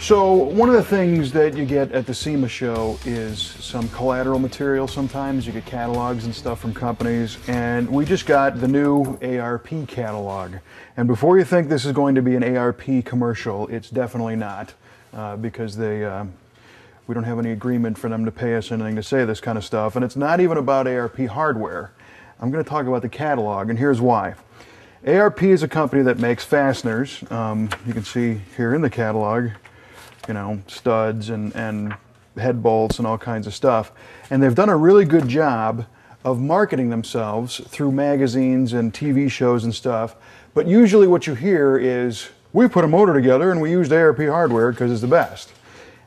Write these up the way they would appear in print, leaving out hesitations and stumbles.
So one of the things that you get at the SEMA show is some collateral material. Sometimes you get catalogs and stuff from companies, and we just got the new ARP catalog. And before you think this is going to be an ARP commercial, it's definitely not, because we don't have any agreement for them to pay us anything to say this kind of stuff, and it's not even about ARP hardware. I'm going to talk about the catalog, and here's why. ARP is a company that makes fasteners. You can see here in the catalog, you know, studs and head bolts and all kinds of stuff. And they've done a really good job of marketing themselves through magazines and TV shows and stuff. But usually what you hear is, we put a motor together and we used ARP hardware because it's the best.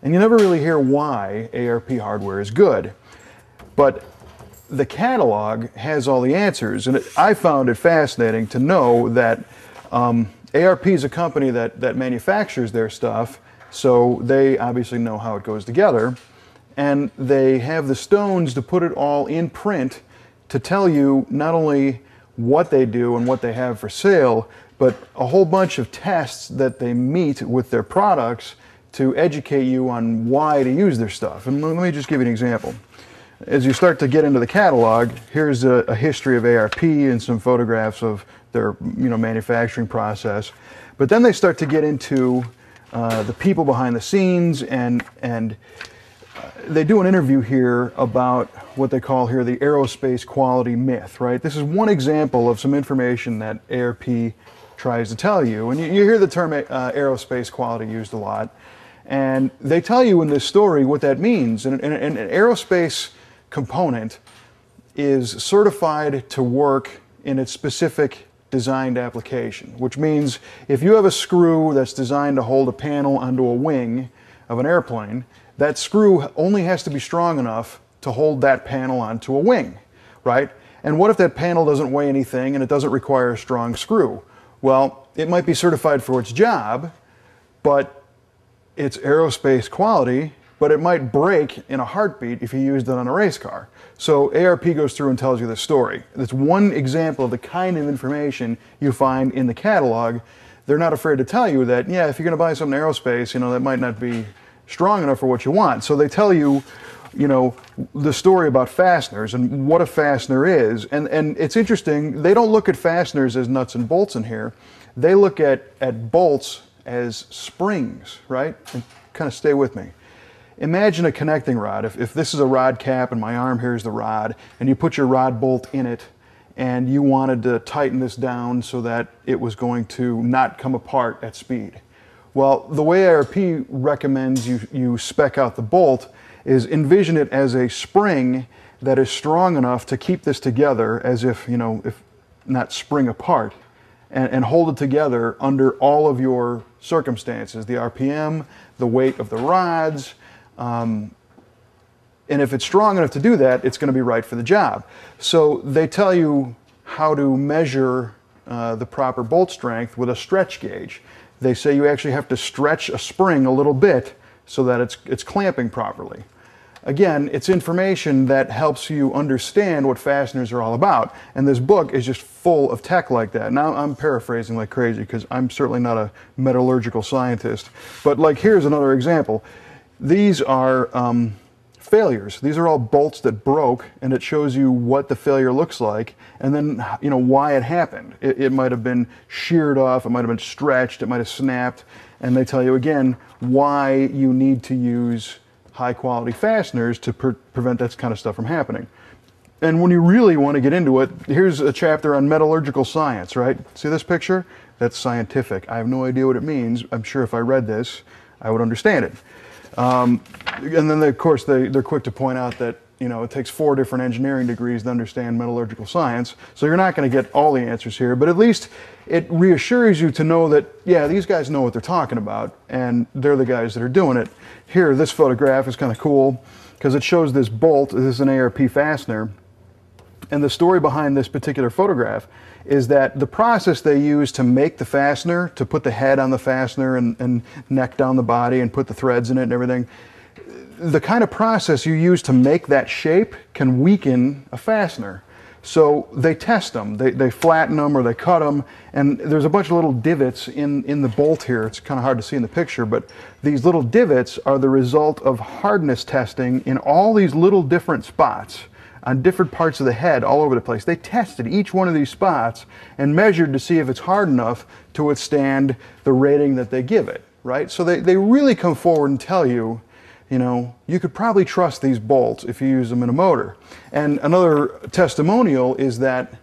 And you never really hear why ARP hardware is good. But the catalog has all the answers. And I found it fascinating to know that ARP is a company that manufactures their stuff, so they obviously know how it goes together, and they have the stones to put it all in print to tell you not only what they do and what they have for sale, but a whole bunch of tests that they meet with their products to educate you on why to use their stuff. And let me just give you an example. As you start to get into the catalog, here's a history of ARP and some photographs of their manufacturing process. But then they start to get into the people behind the scenes, and they do an interview here about what they call here the aerospace quality myth, right? This is one example of some information that ARP tries to tell you. And you hear the term aerospace quality used a lot. And they tell you in this story what that means. And an aerospace component is certified to work in its specific designed application, which means if you have a screw that's designed to hold a panel onto a wing of an airplane, that screw only has to be strong enough to hold that panel onto a wing, right? And what if that panel doesn't weigh anything and it doesn't require a strong screw? Well, it might be certified for its job, but it's aerospace quality, but it might break in a heartbeat if you used it on a race car. So ARP goes through and tells you this story. That's one example of the kind of information you find in the catalog. They're not afraid to tell you that, yeah, if you're going to buy something aerospace, that might not be strong enough for what you want. So they tell you, the story about fasteners and what a fastener is. And it's interesting, they don't look at fasteners as nuts and bolts in here. They look at bolts as springs, right? And kind of stay with me. Imagine a connecting rod. If this is a rod cap and my arm here is the rod, and you put your rod bolt in it, and you wanted to tighten this down so that it was going to not come apart at speed. Well, the way ARP recommends you spec out the bolt is envision it as a spring that is strong enough to keep this together as if not spring apart, and hold it together under all of your circumstances, the RPM, the weight of the rods, and if it's strong enough to do that, it's going to be right for the job. So they tell you how to measure the proper bolt strength with a stretch gauge. They say you actually have to stretch a spring a little bit so that it's clamping properly. Again, it's information that helps you understand what fasteners are all about. And this book is just full of tech like that. Now, I'm paraphrasing like crazy because I'm certainly not a metallurgical scientist. But like, here's another example. These are failures. These are all bolts that broke, and it shows you what the failure looks like, and then why it happened. It might have been sheared off, it might have been stretched, it might have snapped, and they tell you again why you need to use high quality fasteners to prevent that kind of stuff from happening. And when you really want to get into it, here's a chapter on metallurgical science, right? See this picture? That's scientific. I have no idea what it means. I'm sure if I read this, I would understand it. And then, of course, they're quick to point out that it takes 4 different engineering degrees to understand metallurgical science. So you're not going to get all the answers here, but at least it reassures you to know that, yeah, these guys know what they're talking about, and they're the guys that are doing it. Here, this photograph is kind of cool because it shows this bolt. This is an ARP fastener. And the story behind this particular photograph is that the process they use to make the fastener, to put the head on the fastener and neck down the body and put the threads in it and everything, the kind of process you use to make that shape can weaken a fastener. So they test them, they flatten them or they cut them, and there's a bunch of little divots in the bolt here. It's kind of hard to see in the picture, but these little divots are the result of hardness testing in all these little different spots on different parts of the head all over the place. They tested each one of these spots and measured to see if it's hard enough to withstand the rating that they give it, right? So they really come forward and tell you, you know, you could probably trust these bolts if you use them in a motor. And another testimonial is that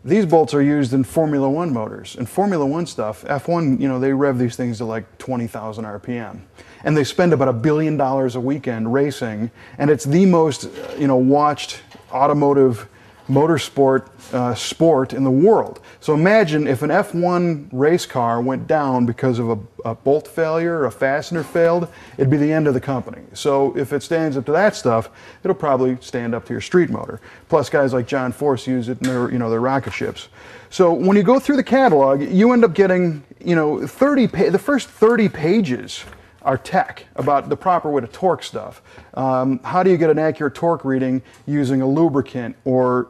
these bolts are used in Formula One motors. And Formula One stuff, F1, you know, they rev these things to like 20,000 RPM. And they spend about $1 billion a weekend racing. And it's the most, you know, watched automotive motorsport sport in the world. So imagine if an F1 race car went down because of a bolt failure or a fastener failed, it'd be the end of the company. So if it stands up to that stuff, it'll probably stand up to your street motor. Plus guys like John Force use it in their, you know, their rocket ships. So when you go through the catalog, you end up getting, you know, the first 30 pages are tech about the proper way to torque stuff. How do you get an accurate torque reading using a lubricant or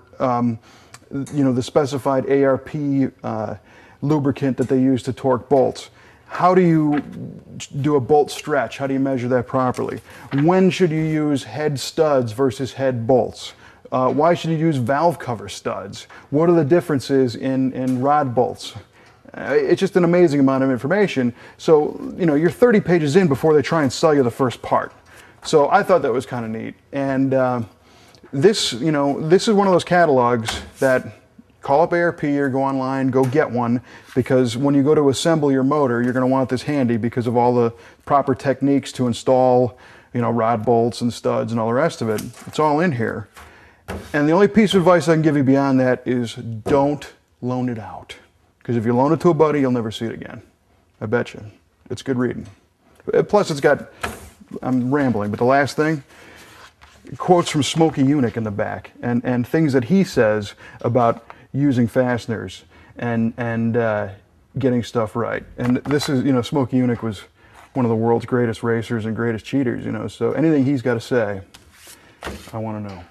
you know, the specified ARP lubricant that they use to torque bolts? How do you do a bolt stretch? How do you measure that properly? When should you use head studs versus head bolts? Why should you use valve cover studs? What are the differences in rod bolts? It's just an amazing amount of information. So, you know, you're 30 pages in before they try and sell you the first part. So I thought that was kind of neat. And this, you know, this is one of those catalogs that call up ARP or go online, go get one, because when you go to assemble your motor, you're going to want this handy because of all the proper techniques to install, you know, rod bolts and studs and all the rest of it. It's all in here. And the only piece of advice I can give you beyond that is don't loan it out. Because if you loan it to a buddy, you'll never see it again. I bet you. It's good reading. Plus it's got, I'm rambling, but the last thing, quotes from Smokey Yunick in the back, and things that he says about using fasteners and getting stuff right. And this is, you know, Smokey Yunick was one of the world's greatest racers and greatest cheaters, you know, so anything he's got to say, I want to know.